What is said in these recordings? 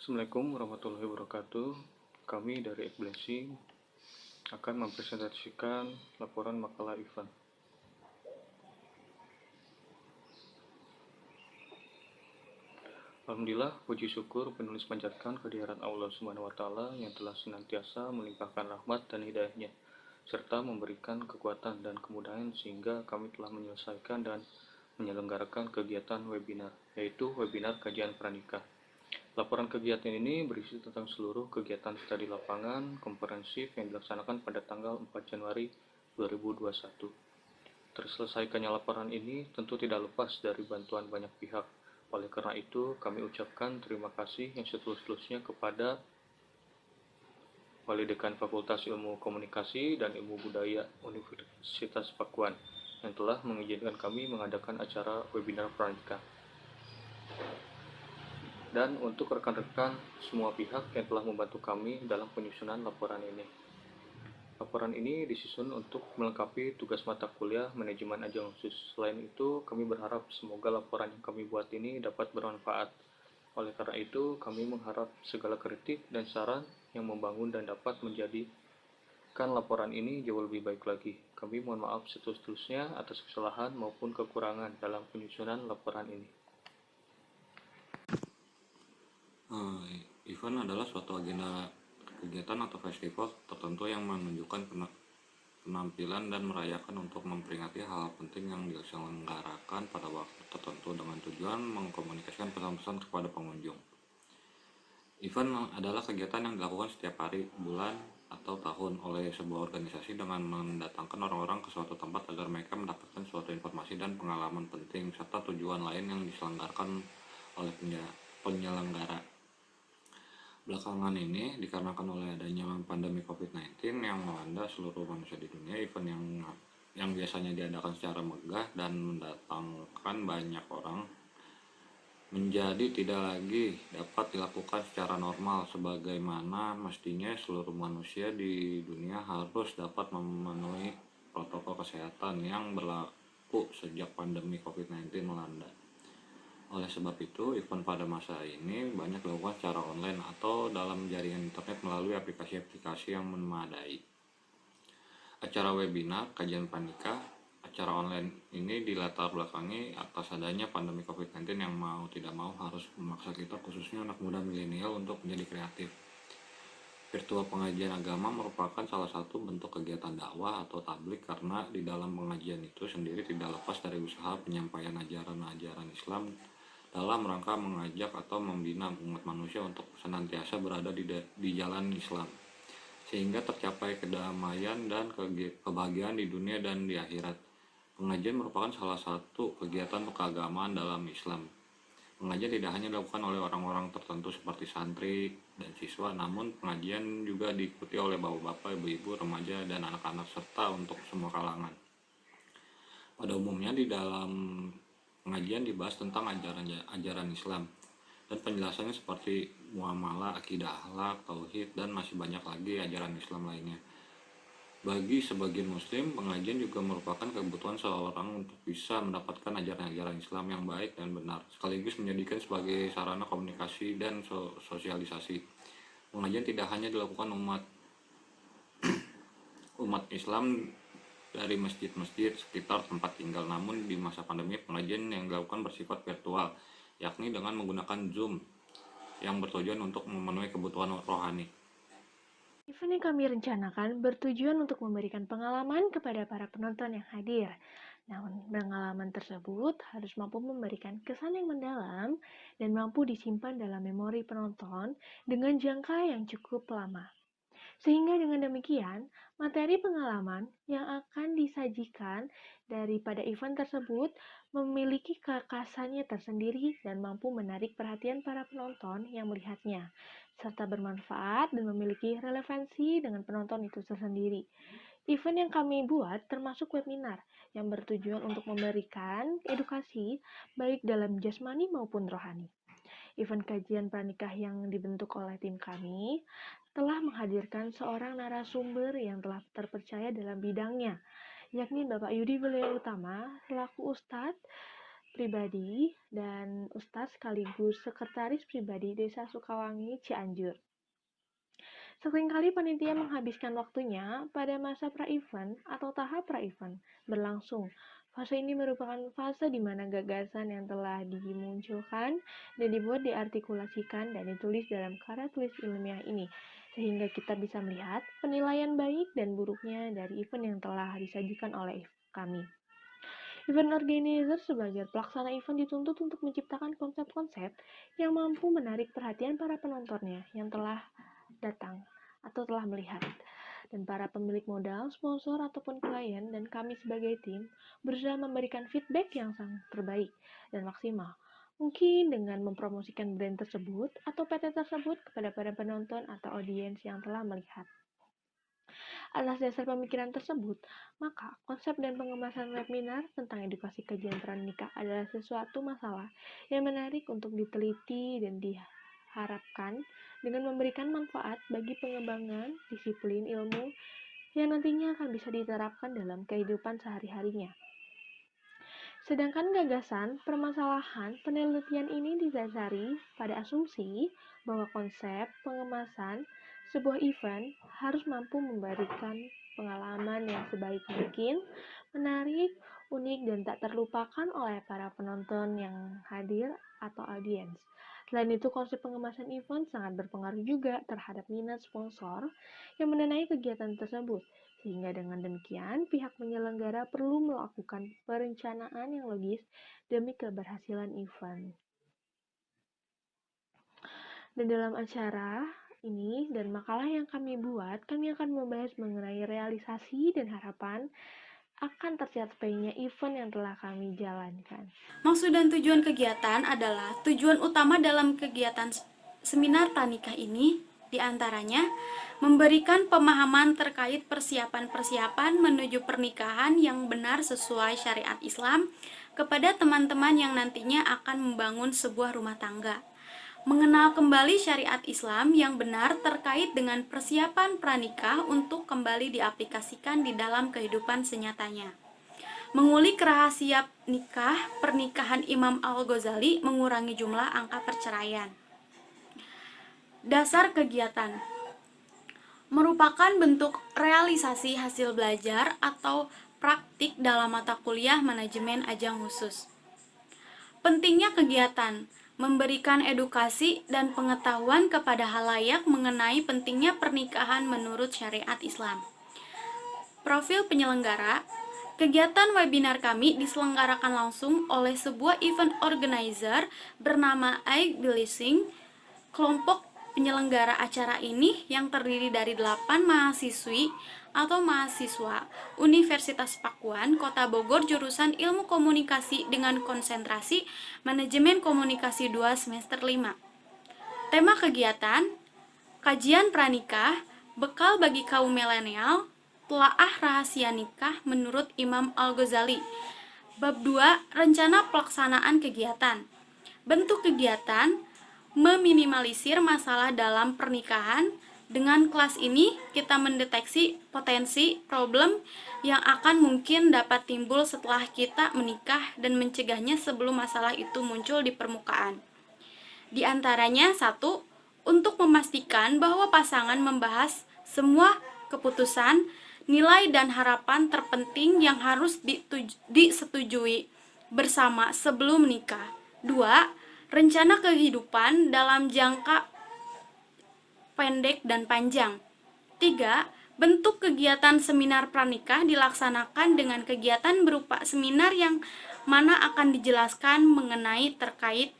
Assalamualaikum warahmatullahi wabarakatuh. Kami dari Ekblesi akan mempresentasikan laporan makalah Ivan. Alhamdulillah, puji syukur penulis panjatkan kehadiran Allah Subhanahu wa Ta'ala yang telah senantiasa melimpahkan rahmat dan hidayahnya, serta memberikan kekuatan dan kemudahan sehingga kami telah menyelesaikan dan menyelenggarakan kegiatan webinar, yaitu webinar kajian pranikah. Laporan kegiatan ini berisi tentang seluruh kegiatan kita di lapangan komprehensif yang dilaksanakan pada tanggal 4 Januari 2021. Terselesaikannya laporan ini tentu tidak lepas dari bantuan banyak pihak. Oleh karena itu, kami ucapkan terima kasih yang setulus-tulusnya kepada Wali Dekan Fakultas Ilmu Komunikasi dan Ilmu Budaya Universitas Pakuan yang telah mengizinkan kami mengadakan acara webinar pranikah. Dan untuk rekan-rekan semua pihak yang telah membantu kami dalam penyusunan laporan ini. Laporan ini disusun untuk melengkapi tugas mata kuliah manajemen ajang khusus. Selain itu, kami berharap semoga laporan yang kami buat ini dapat bermanfaat. Oleh karena itu, kami mengharap segala kritik dan saran yang membangun dan dapat menjadikan laporan ini jauh lebih baik lagi. Kami mohon maaf setulus-tulusnya atas kesalahan maupun kekurangan dalam penyusunan laporan ini. Event adalah suatu agenda kegiatan atau festival tertentu yang menunjukkan penampilan dan merayakan untuk memperingati hal penting yang diselenggarakan pada waktu tertentu dengan tujuan mengkomunikasikan pesan-pesan kepada pengunjung. Event adalah kegiatan yang dilakukan setiap hari, bulan, atau tahun oleh sebuah organisasi dengan mendatangkan orang-orang ke suatu tempat agar mereka mendapatkan suatu informasi dan pengalaman penting serta tujuan lain yang diselenggarakan oleh penyelenggara. Belakangan ini, dikarenakan oleh adanya pandemi COVID-19 yang melanda seluruh manusia di dunia, event yang biasanya diadakan secara megah dan mendatangkan banyak orang menjadi tidak lagi dapat dilakukan secara normal sebagaimana mestinya. Seluruh manusia di dunia harus dapat memenuhi protokol kesehatan yang berlaku sejak pandemi COVID-19 melanda. Oleh sebab itu, event pada masa ini banyak dilakukan secara online atau dalam jaringan internet melalui aplikasi-aplikasi yang memadai. Acara webinar, kajian pranikah, acara online ini dilatar belakangi atas adanya pandemi COVID-19 yang mau tidak mau harus memaksa kita, khususnya anak muda milenial, untuk menjadi kreatif. Virtual pengajian agama merupakan salah satu bentuk kegiatan dakwah atau tablik karena di dalam pengajian itu sendiri tidak lepas dari usaha penyampaian ajaran-ajaran Islam dalam rangka mengajak atau membina umat manusia untuk senantiasa berada di jalan Islam, sehingga tercapai kedamaian dan kebahagiaan di dunia dan di akhirat. Pengajian merupakan salah satu kegiatan keagamaan dalam Islam. Pengajian tidak hanya dilakukan oleh orang-orang tertentu seperti santri dan siswa, namun pengajian juga diikuti oleh bapak-bapak, ibu-ibu, remaja, dan anak-anak serta untuk semua kalangan. Pada umumnya di dalam pengajian dibahas tentang ajaran Islam dan penjelasannya seperti muamalah, akidah, akhlak, tauhid, dan masih banyak lagi ajaran Islam lainnya. Bagi sebagian muslim, pengajian juga merupakan kebutuhan seorang untuk bisa mendapatkan ajaran-ajaran Islam yang baik dan benar, sekaligus menjadikan sebagai sarana komunikasi dan sosialisasi. Pengajian tidak hanya dilakukan umat Islam dari masjid-masjid sekitar tempat tinggal, namun di masa pandemi pengajian yang dilakukan bersifat virtual, yakni dengan menggunakan Zoom yang bertujuan untuk memenuhi kebutuhan rohani. Event yang kami rencanakan bertujuan untuk memberikan pengalaman kepada para penonton yang hadir. Namun, pengalaman tersebut harus mampu memberikan kesan yang mendalam dan mampu disimpan dalam memori penonton dengan jangka yang cukup lama. Sehingga dengan demikian, materi pengalaman yang akan disajikan daripada event tersebut memiliki kekhasannya tersendiri dan mampu menarik perhatian para penonton yang melihatnya, serta bermanfaat dan memiliki relevansi dengan penonton itu tersendiri. Event yang kami buat termasuk webinar yang bertujuan untuk memberikan edukasi baik dalam jasmani maupun rohani. Event kajian pranikah yang dibentuk oleh tim kami telah menghadirkan seorang narasumber yang telah terpercaya dalam bidangnya, yakni Bapak Yudi Weleo Utama selaku Ustadz pribadi dan Ustadz sekaligus sekretaris pribadi Desa Sukawangi, Cianjur. Seringkali panitia menghabiskan waktunya pada masa pra-event atau tahap pra-event berlangsung. Fase ini merupakan fase di mana gagasan yang telah dimunculkan dan dibuat diartikulasikan dan ditulis dalam karya tulis ilmiah ini, sehingga kita bisa melihat penilaian baik dan buruknya dari event yang telah disajikan oleh kami. Event organizer sebagai pelaksana event dituntut untuk menciptakan konsep-konsep yang mampu menarik perhatian para penontonnya yang telah datang atau telah melihat. Dan para pemilik modal, sponsor, ataupun klien, dan kami sebagai tim berusaha memberikan feedback yang sangat terbaik dan maksimal. Mungkin dengan mempromosikan brand tersebut atau PT tersebut kepada para penonton atau audiens yang telah melihat. Atas dasar pemikiran tersebut, maka konsep dan pengemasan webinar tentang edukasi kajian pranikah adalah sesuatu masalah yang menarik untuk diteliti dan diharapkan dengan memberikan manfaat bagi pengembangan disiplin ilmu yang nantinya akan bisa diterapkan dalam kehidupan sehari-harinya. Sedangkan gagasan permasalahan penelitian ini didasari pada asumsi bahwa konsep pengemasan sebuah event harus mampu memberikan pengalaman yang sebaik mungkin, menarik, unik, dan tak terlupakan oleh para penonton yang hadir atau audiens. Selain itu, konsep pengemasan event sangat berpengaruh juga terhadap minat sponsor yang mendanai kegiatan tersebut. Sehingga dengan demikian, pihak penyelenggara perlu melakukan perencanaan yang logis demi keberhasilan event. Dan dalam acara ini dan makalah yang kami buat, kami akan membahas mengenai realisasi dan harapan akan tercapainya event yang telah kami jalankan. Maksud dan tujuan kegiatan adalah tujuan utama dalam kegiatan seminar pranikah ini diantaranya memberikan pemahaman terkait persiapan-persiapan menuju pernikahan yang benar sesuai syariat Islam kepada teman-teman yang nantinya akan membangun sebuah rumah tangga. Mengenal kembali syariat Islam yang benar terkait dengan persiapan pranikah untuk kembali diaplikasikan di dalam kehidupan senyatanya. Mengulik rahasia nikah pernikahan Imam Al-Ghazali mengurangi jumlah angka perceraian. Dasar kegiatan merupakan bentuk realisasi hasil belajar atau praktik dalam mata kuliah manajemen ajang khusus. Pentingnya kegiatan memberikan edukasi dan pengetahuan kepada halayak mengenai pentingnya pernikahan menurut syariat Islam. Profil penyelenggara. Kegiatan webinar kami diselenggarakan langsung oleh sebuah event organizer bernama I Blessing. Kelompok penyelenggara acara ini yang terdiri dari 8 mahasiswi atau mahasiswa Universitas Pakuan, Kota Bogor, jurusan Ilmu Komunikasi dengan konsentrasi Manajemen Komunikasi 2 semester 5. Tema kegiatan, kajian pranikah, bekal bagi kaum milenial, telaah rahasia nikah menurut Imam Al-Ghazali. Bab 2, rencana pelaksanaan kegiatan. Bentuk kegiatan, meminimalisir masalah dalam pernikahan. Dengan kelas ini, kita mendeteksi potensi problem yang akan mungkin dapat timbul setelah kita menikah dan mencegahnya sebelum masalah itu muncul di permukaan. Di antaranya, 1. Untuk memastikan bahwa pasangan membahas semua keputusan, nilai dan harapan terpenting yang harus disetujui bersama sebelum menikah. 2. Rencana kehidupan dalam jangka pendek dan panjang. 3. Bentuk kegiatan seminar pranikah dilaksanakan dengan kegiatan berupa seminar yang mana akan dijelaskan mengenai terkait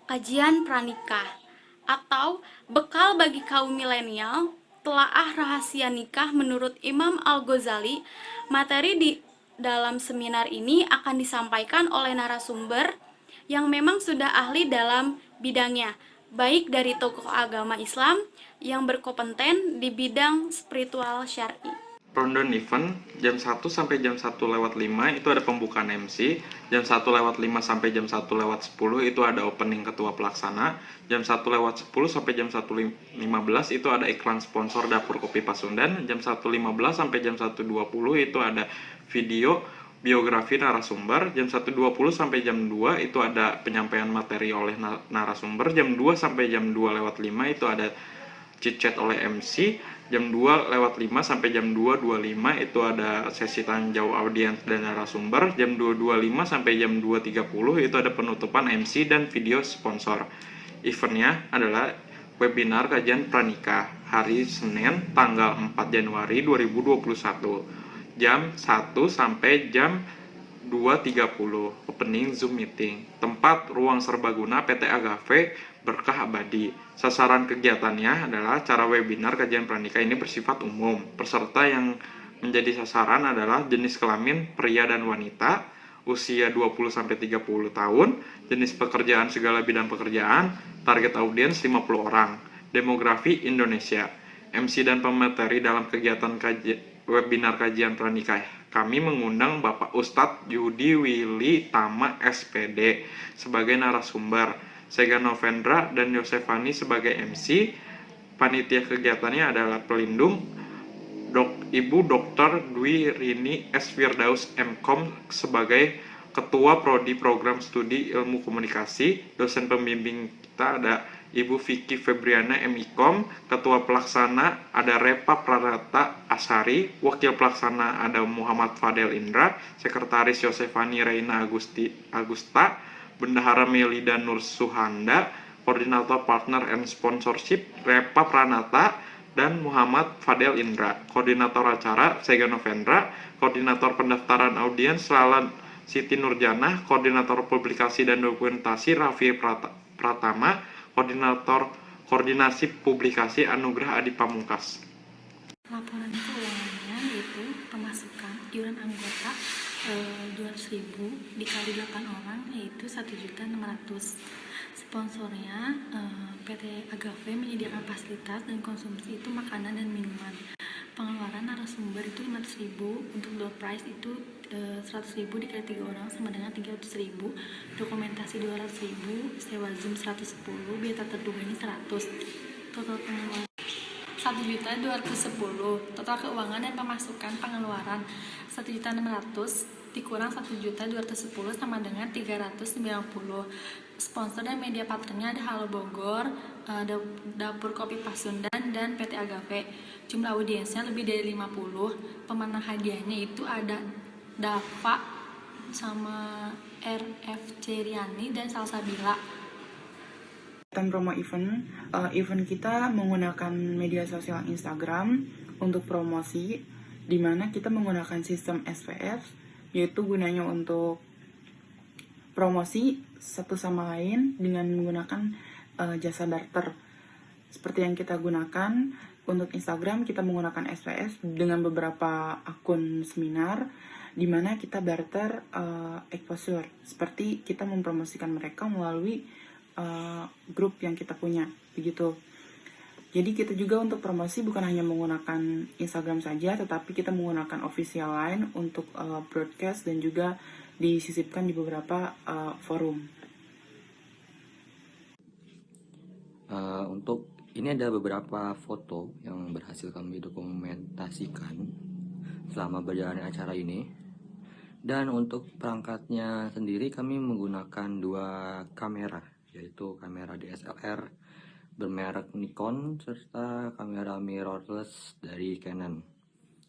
kajian pranikah atau bekal bagi kaum milenial, telaah rahasia nikah menurut Imam Al-Ghazali. Materi di dalam seminar ini akan disampaikan oleh narasumber yang memang sudah ahli dalam bidangnya, baik dari tokoh agama Islam yang berkompeten di bidang spiritual syar'i. Rundown event jam 1 sampai jam 1:05 itu ada pembukaan MC, jam 1:05 sampai jam 1:10 itu ada opening ketua pelaksana, jam 1:10 sampai jam 1:15 itu ada iklan sponsor Dapur Kopi Pasundan, jam 1:15 sampai jam 1:20 itu ada video biografi narasumber. Jam 1.20 sampai jam 2 itu ada penyampaian materi oleh narasumber. Jam 2 sampai jam 2:05 itu ada chit-chat oleh MC. Jam 2:05 sampai jam 2:25 itu ada sesi tanya jawab audiens dan narasumber. Jam 2:25 sampai jam 2:30 itu ada penutupan MC dan video sponsor. Eventnya adalah webinar kajian pranikah hari Senin tanggal 4 Januari 2021 jam 1 sampai jam 2.30. Opening Zoom meeting. Tempat ruang serbaguna PT Agave Berkah Abadi. Sasaran kegiatannya adalah cara webinar kajian pranikah ini bersifat umum. Peserta yang menjadi sasaran adalah jenis kelamin pria dan wanita, usia 20-30 tahun, jenis pekerjaan segala bidang pekerjaan, target audiens 50 orang, demografi Indonesia. MC dan pemateri dalam kegiatan webinar kajian pranikah kami mengundang Bapak Ustadz Yudi Willy Tama SPD sebagai narasumber, Sega Novendra dan Yosefani sebagai MC. Panitia kegiatannya adalah pelindung Ibu Dr. Dwi Rini S. Firdaus MKom sebagai Ketua Prodi Program Studi Ilmu Komunikasi. Dosen pembimbing kita ada Ibu Vicky Febriana MIKOM, Ketua Pelaksana ada Repa Pranata Asari, Wakil Pelaksana ada Muhammad Fadel Indra, Sekretaris Yosefani Reina Agusta, Bendahara Melida Nur Suhanda, Koordinator Partner and Sponsorship Repa Pranata, dan Muhammad Fadel Indra, Koordinator Acara Sega Novendra, Koordinator Pendaftaran Audiens Lalan Siti Nurjana, Koordinator Publikasi dan Dokumentasi Raffi Pratama, Koordinator Koordinasi Publikasi Anugrah Adi Pamungkas. Laporan keuangannya yaitu pemasukan iuran anggota 200.000 dikali 8 orang yaitu 1.600.000. Sponsornya PT Agave menyediakan fasilitas dan konsumsi itu makanan dan minuman. Pengeluaran narasumber itu 500.000, untuk door prize itu 100.000 dikali 3 orang sama dengan 300.000, dokumentasi 200.000, sewa Zoom 110, biaya terduga ini 100. Total pengeluaran 1.210. Total keuangan dan pemasukan pengeluaran 1.600 dikurang 1.210 sama dengan 390. Sponsor dan media partnernya ada Halo Bogor, Dapur Kopi Pasundan, dan PT Agave. Jumlah audiensnya lebih dari 50. Pemenang hadiahnya itu ada Dava sama RFC Riani dan Salsabila. Promo event kita menggunakan media sosial Instagram untuk promosi, di mana kita menggunakan sistem SPF, yaitu gunanya untuk promosi satu sama lain dengan menggunakan jasa barter. Seperti yang kita gunakan untuk Instagram, kita menggunakan SPF dengan beberapa akun seminar, di mana kita barter exposure, seperti kita mempromosikan mereka melalui grup yang kita punya, begitu. Jadi kita juga untuk promosi bukan hanya menggunakan Instagram saja, tetapi kita menggunakan official line untuk broadcast dan juga disisipkan di beberapa forum. Untuk ini ada beberapa foto yang berhasil kami dokumentasikan selama berjalannya acara ini. Dan untuk perangkatnya sendiri kami menggunakan 2 kamera, yaitu kamera DSLR bermerek Nikon serta kamera mirrorless dari Canon.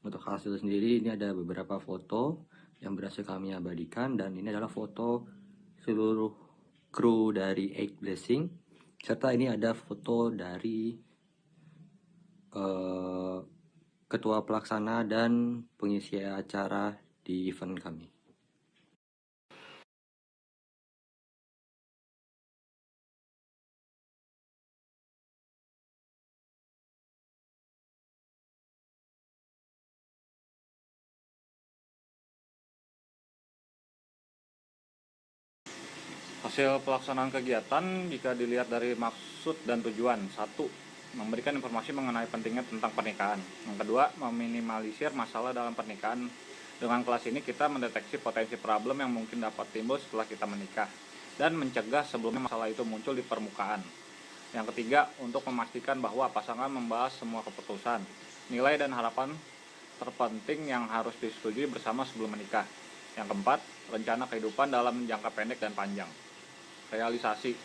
Untuk hasil sendiri ini ada beberapa foto yang berhasil kami abadikan, dan ini adalah foto seluruh kru dari Eight Blessing, serta ini ada foto dari ketua pelaksana dan pengisi acara di event kami. Hasil pelaksanaan kegiatan jika dilihat dari maksud dan tujuan. 1. Memberikan informasi mengenai pentingnya tentang pernikahan. Yang kedua, meminimalisir masalah dalam pernikahan. Dengan kelas ini kita mendeteksi potensi problem yang mungkin dapat timbul setelah kita menikah dan mencegah sebelumnya masalah itu muncul di permukaan. Yang ketiga, untuk memastikan bahwa pasangan membahas semua keputusan, nilai dan harapan terpenting yang harus disetujui bersama sebelum menikah. Yang keempat, rencana kehidupan dalam jangka pendek dan panjang. Realisasi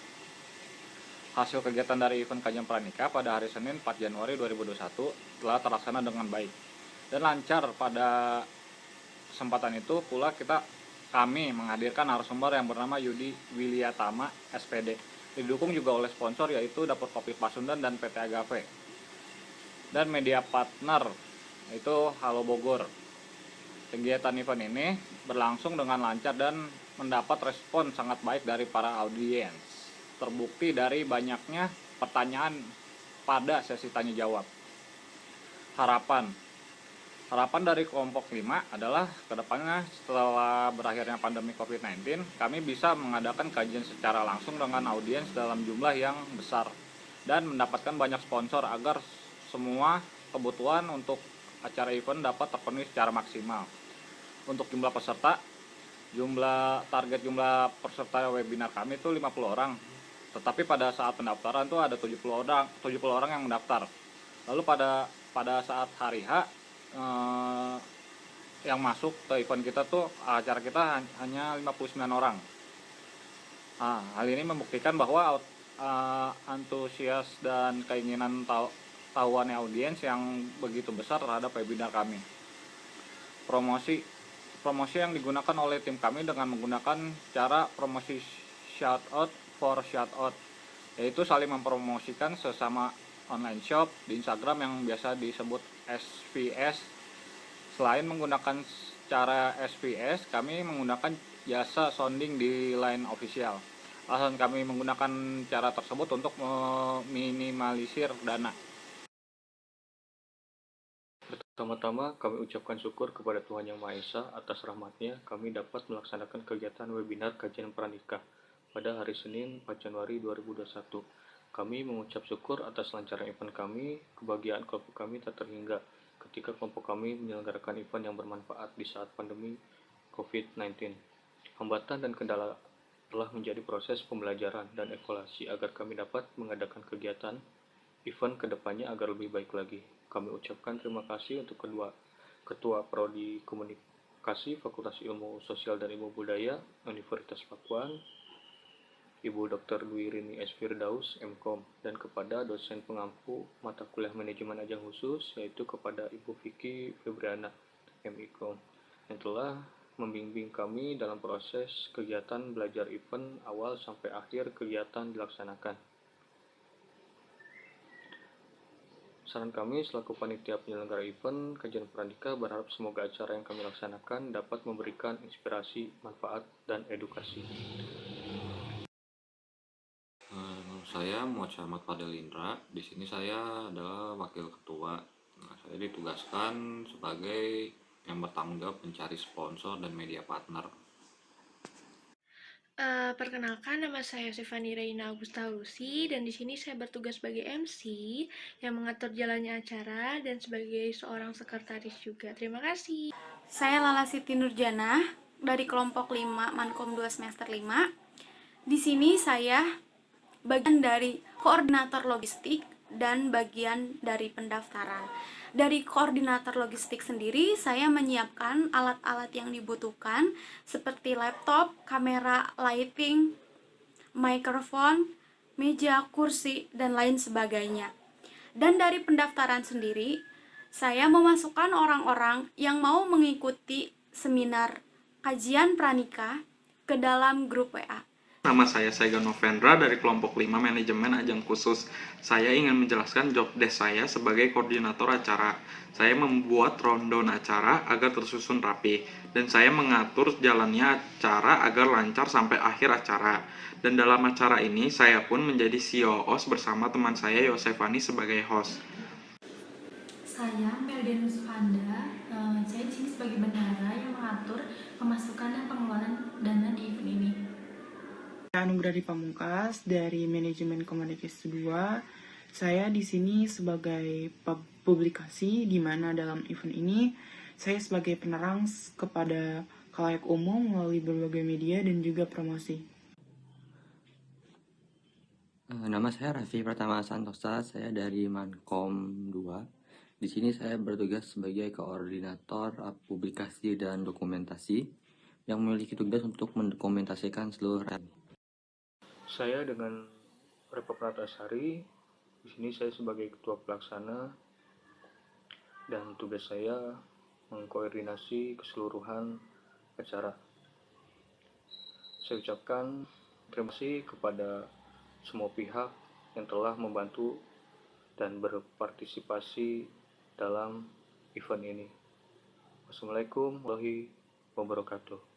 hasil kegiatan dari event Kajian Pranika pada hari Senin 4 Januari 2021 telah terlaksana dengan baik dan lancar. Pada kesempatan itu pula kami menghadirkan narasumber yang bernama Yudi Wilyatama, SPD. Didukung juga oleh sponsor yaitu Dapur Kopi Pasundan dan PT Agave. Dan media partner yaitu Halo Bogor. Kegiatan event ini berlangsung dengan lancar dan mendapat respon sangat baik dari para audiens. Terbukti dari banyaknya pertanyaan pada sesi tanya jawab. Harapan dari kelompok 5 adalah kedepannya setelah berakhirnya pandemi COVID-19, kami bisa mengadakan kajian secara langsung dengan audiens dalam jumlah yang besar dan mendapatkan banyak sponsor agar semua kebutuhan untuk acara event dapat terpenuhi secara maksimal. Untuk jumlah peserta, target jumlah peserta webinar kami itu 50 orang. Tetapi pada saat pendaftaran tuh ada 70 orang yang mendaftar. Lalu pada saat hari H yang masuk ke event kita tuh acara kita hanya 59 orang. Hal ini membuktikan bahwa antusias dan keinginan tahuannya audiens yang begitu besar terhadap webinar kami. Promosi yang digunakan oleh tim kami dengan menggunakan cara promosi shout out for shout out, yaitu saling mempromosikan sesama online shop di Instagram yang biasa disebut SVS. Selain menggunakan cara SVS, kami menggunakan jasa sounding di Line Official. Alasan kami menggunakan cara tersebut untuk meminimalisir dana. Pertama-tama kami ucapkan syukur kepada Tuhan Yang Maha Esa atas rahmat-Nya kami dapat melaksanakan kegiatan webinar Kajian Pranika pada hari Senin 4 Januari 2021. Kami mengucap syukur atas lancarnya event kami. Kebahagiaan kelompok kami tak terhingga ketika kelompok kami menyelenggarakan event yang bermanfaat di saat pandemi COVID-19. Hambatan dan kendala telah menjadi proses pembelajaran dan evaluasi agar kami dapat mengadakan kegiatan event kedepannya agar lebih baik lagi. Kami ucapkan terima kasih untuk Ketua Prodi Komunikasi Fakultas Ilmu Sosial dan Ilmu Budaya Universitas Pakuan, Ibu Dr. Dwi Rini S. Firdaus, MKom, dan kepada dosen pengampu mata kuliah manajemen ajang khusus, yaitu kepada Ibu Vicky Febriana, MIKom, yang telah membimbing kami dalam proses kegiatan belajar event awal sampai akhir kegiatan dilaksanakan. Saran kami selaku panitia penyelenggara event Kajian Pranika berharap semoga acara yang kami laksanakan dapat memberikan inspirasi, manfaat, dan edukasi. Saya Muhammad Fadel Indra. Di sini saya adalah wakil ketua. Saya ditugaskan sebagai yang bertanggung jawab mencari sponsor dan media partner. Perkenalkan, nama saya Yosefani Reina Augusta Lucy, dan di sini saya bertugas sebagai MC yang mengatur jalannya acara dan sebagai seorang sekretaris juga. Terima kasih. Saya Lala Siti Nurjana dari kelompok 5 Mankom 2 semester 5. Di sini saya bagian dari koordinator logistik dan bagian dari pendaftaran. Dari koordinator logistik sendiri, saya menyiapkan alat-alat yang dibutuhkan seperti laptop, kamera, lighting, mikrofon, meja, kursi, dan lain sebagainya. Dan dari pendaftaran sendiri, saya memasukkan orang-orang yang mau mengikuti seminar Kajian Pranika ke dalam grup WA. Nama saya Saiga Novendra dari kelompok 5 manajemen ajang khusus. Saya ingin menjelaskan job desk saya sebagai koordinator acara. Saya membuat rundown acara agar tersusun rapi, dan saya mengatur jalannya acara agar lancar sampai akhir acara. Dan dalam acara ini, saya pun menjadi CEO-OS bersama teman saya Yosefani sebagai host. Saya Melden Nusfanda, saya di sini sebagai bendahara yang mengatur pemasukan dan pengeluaran dana di event ini. Anugerah Pamungkas dari Manajemen Komunikasi 2. Saya di sini sebagai publikasi, di mana dalam event ini saya sebagai penerang kepada khalayak umum melalui berbagai media dan juga promosi. Nama saya Raffi Pratama Santosa, saya dari Mankom 2. Di sini saya bertugas sebagai koordinator publikasi dan dokumentasi, yang memiliki tugas untuk mendokumentasikan seluruh Saya dengan Repa Pratasari, di sini saya sebagai ketua pelaksana dan tugas saya mengkoordinasi keseluruhan acara. Saya ucapkan terima kasih kepada semua pihak yang telah membantu dan berpartisipasi dalam event ini. Wassalamualaikum warahmatullahi wabarakatuh.